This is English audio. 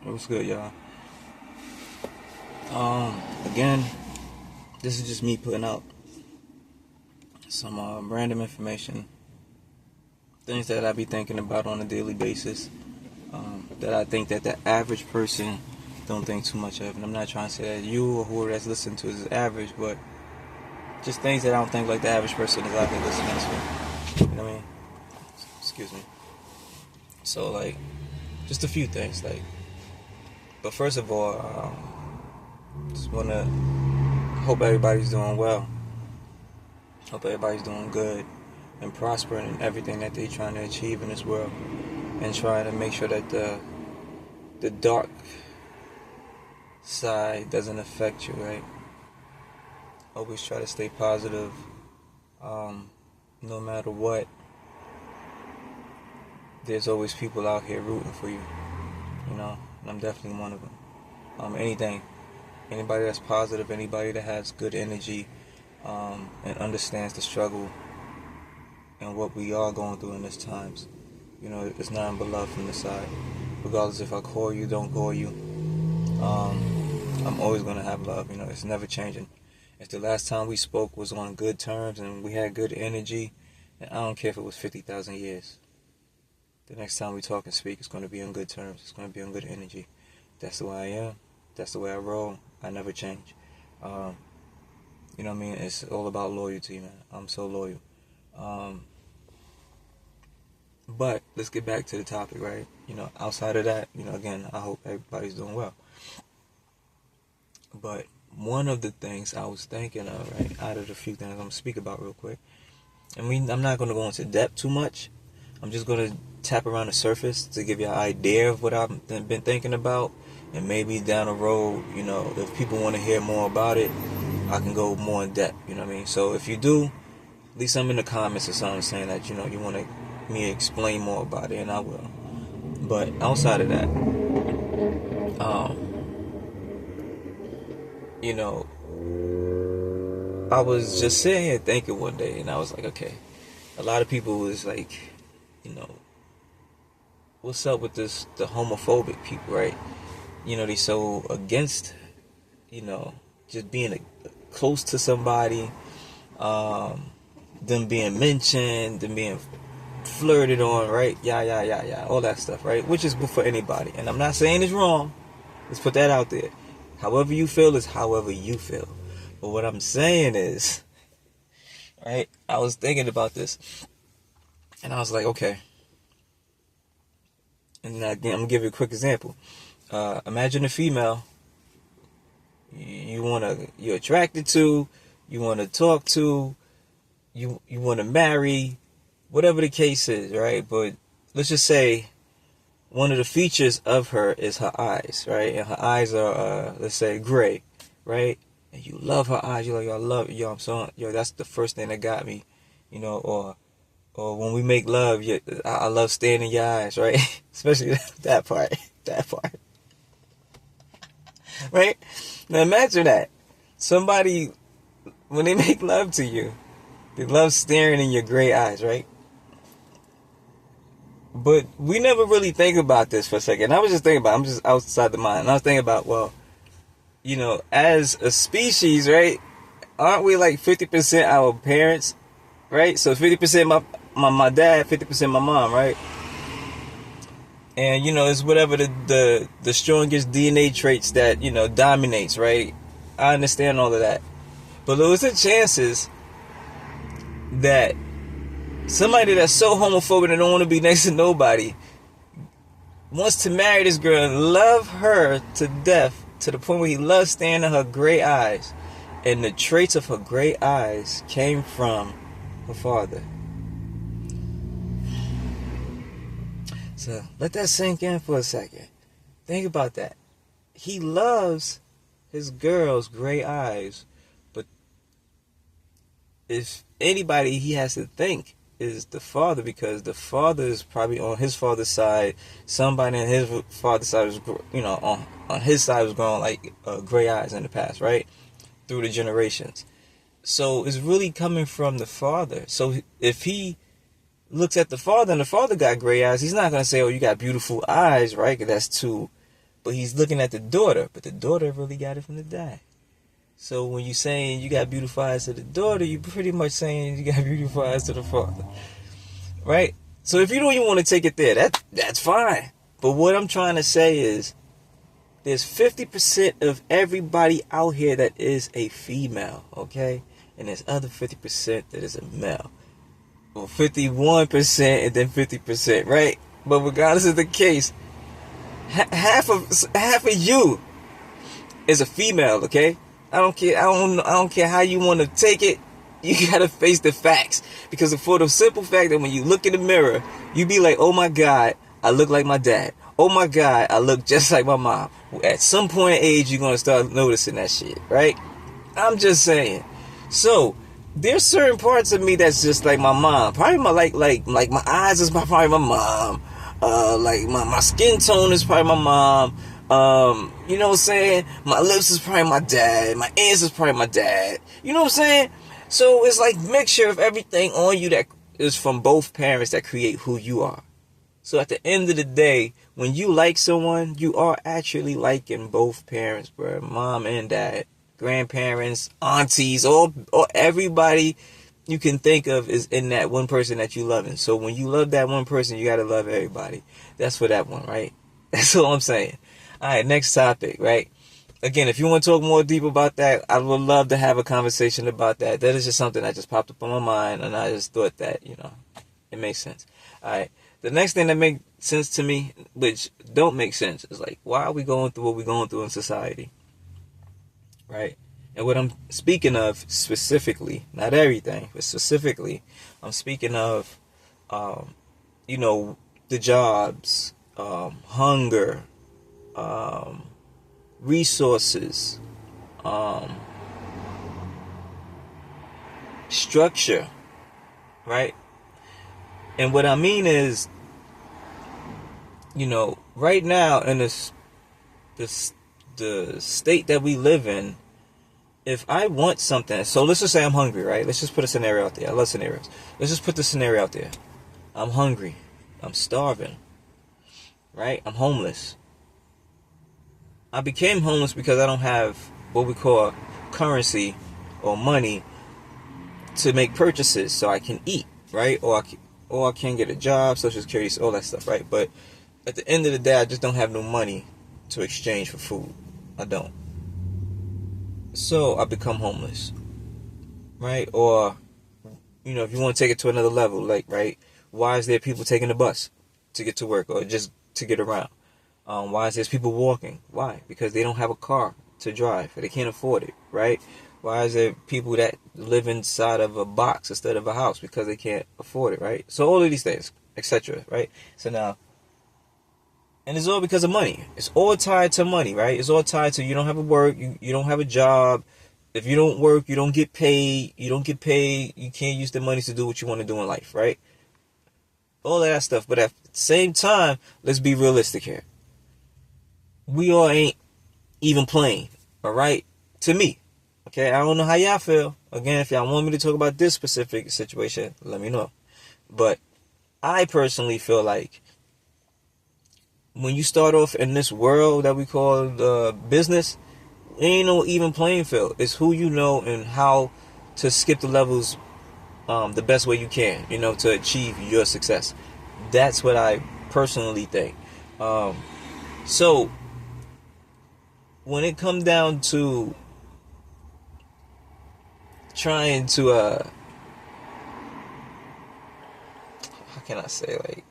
It was good, y'all. Again, this is just me putting out some random information, things that I be thinking about on a daily basis, that I think that the average person don't think too much of. And I'm not trying to say that you or whoever that's listening to is average, but just things that I don't think like the average person is out there listening to. You know what I mean? Excuse me. So like, just a few things like. But first of all, just wanna hope everybody's doing well. Hope everybody's doing good and prospering in everything that they're trying to achieve in this world, and trying to make sure that the dark side doesn't affect you, right? Always try to stay positive, no matter what. There's always people out here rooting for you, you know, and I'm definitely one of them. Anybody that's positive, anybody that has good energy, and understands the struggle and what we are going through in these times, you know, it's nothing but love from the side. Regardless if I call you, don't call you, I'm always going to have love, you know, it's never changing. If the last time we spoke was on good terms and we had good energy, and I don't care if it was 50,000 years, the next time we talk and speak, it's going to be on good terms. It's going to be on good energy. That's the way I am. That's the way I roll. I never change. You know what I mean? It's all about loyalty, man. I'm so loyal. But let's get back to the topic, right? You know, outside of that, you know, again, I hope everybody's doing well. But one of the things I was thinking of, right, out of the few things I'm going to speak about real quick, and I'm not going to go into depth too much. I'm just going to tap around the surface to give you an idea of what I've been thinking about. And maybe down the road, you know, if people want to hear more about it, I can go more in depth, you know what I mean? So if you do, leave something in the comments or something saying that, you know, you want me to explain more about it, and I will. But outside of that, you know, I was just sitting here thinking one day, and I was like, okay, a lot of people was like, you know, what's up with the homophobic people, right? You know, they so against, you know, just being close to somebody, them being mentioned, them being flirted on, right? Yeah, all that stuff, right? Which is good for anybody. And I'm not saying it's wrong. Let's put that out there. However you feel is however you feel. But what I'm saying is, right, I was thinking about this, and I was like, okay. And again, I'm going to give you a quick example. Imagine a female you're attracted to, you want to talk to, you want to marry, whatever the case is, right? But let's just say one of the features of her is her eyes, right? And her eyes are, let's say, gray, right? And you love her eyes. You're like, I love, that's the first thing that got me, you know, or when we make love, I love staring in your eyes, right? Especially that part. Right? Now imagine that. Somebody, when they make love to you, they love staring in your gray eyes, right? But we never really think about this for a second. I was just thinking about I'm just outside the mind. And I was thinking about, well, you know, as a species, right? Aren't we like 50% our parents, right? So 50% my dad, 50% my mom, right? And, you know, it's whatever the strongest DNA traits that, you know, dominates, right? I understand all of that. But there's the chances that somebody that's so homophobic and don't want to be next to nobody wants to marry this girl and love her to death, to the point where he loves staring at her gray eyes. And the traits of her gray eyes came from her father. So let that sink in for a second. Think about that. He loves his girl's gray eyes, but if anybody he has to think is the father, because the father is probably on his father's side. Somebody on his father's side was, you know, on his side was growing like gray eyes in the past, right? Through the generations. So it's really coming from the father. So if he looks at the father and the father got gray eyes, he's not going to say, oh, you got beautiful eyes, right? 'Cause that's too but he's looking at the daughter, but the daughter really got it from the dad. So when you're saying you got beautiful eyes to the daughter, you're pretty much saying you got beautiful eyes to the father, right? So if you don't even want to take it there, that's fine. But what I'm trying to say is, there's 50% of everybody out here that is a female, okay? And there's other 50% that is a male. Well, 51% and then 50%, right? But regardless of the case, half of you is a female, okay? I don't care. I don't care how you want to take it. You gotta face the facts, because for the simple fact that when you look in the mirror, you be like, "Oh my God, I look like my dad. Oh my God, I look just like my mom." At some point in age, you're gonna start noticing that shit, right? I'm just saying. So there's certain parts of me that's just like my mom. Probably my like my eyes is probably my mom. Like my skin tone is probably my mom. You know what I'm saying? My lips is probably my dad. My ears is probably my dad. You know what I'm saying? So it's like mixture of everything on you that is from both parents that create who you are. So at the end of the day, when you like someone, you are actually liking both parents, bro. Mom and dad, grandparents, aunties, or everybody you can think of is in that one person that you loving. So when you love that one person, you gotta love everybody. That's for that one, right? That's all I'm saying. All right, next topic, right? Again, if you want to talk more deep about that, I would love to have a conversation about that. That is just something that just popped up on my mind, and I just thought that, it makes sense. All right. The next thing that makes sense to me, which don't make sense, is like, why are we going through what we're going through in society? Right? And what I'm speaking of specifically, not everything, but specifically, I'm speaking of, the jobs, hunger, resources, structure, right? And what I mean is, right now in the state that we live in, if I want something, so let's just say I'm hungry, right? Let's just put a scenario out there. I love scenarios. Let's just put the scenario out there. I'm hungry. I'm starving, right? I'm homeless. I became homeless because I don't have what we call currency or money to make purchases so I can eat, right? Or I can get a job, Social Security, all that stuff, right? But at the end of the day, I just don't have no money to exchange for food. I don't. So I become homeless, right? Or, if you want to take it to another level, like, right? Why is there people taking the bus to get to work or just to get around? Why is there people walking? Why? Because they don't have a car to drive. They can't afford it, right? Why is there people that live inside of a box instead of a house? Because they can't afford it, right? So all of these things, etc., right? So now, and it's all because of money. It's all tied to money, right? It's all tied to, you don't have a work, you don't have a job. If you don't work, you don't get paid. You don't get paid, you can't use the money to do what you want to do in life, right? All of that stuff. But at the same time, let's be realistic here. We all ain't even playing, all right? To me, okay? I don't know how y'all feel. Again, if y'all want me to talk about this specific situation, let me know. But I personally feel like when you start off in this world that we call business, ain't no even playing field. It's who you know and how to skip the levels the best way you can, to achieve your success. That's what I personally think. So when it comes down to trying to how can I say, like,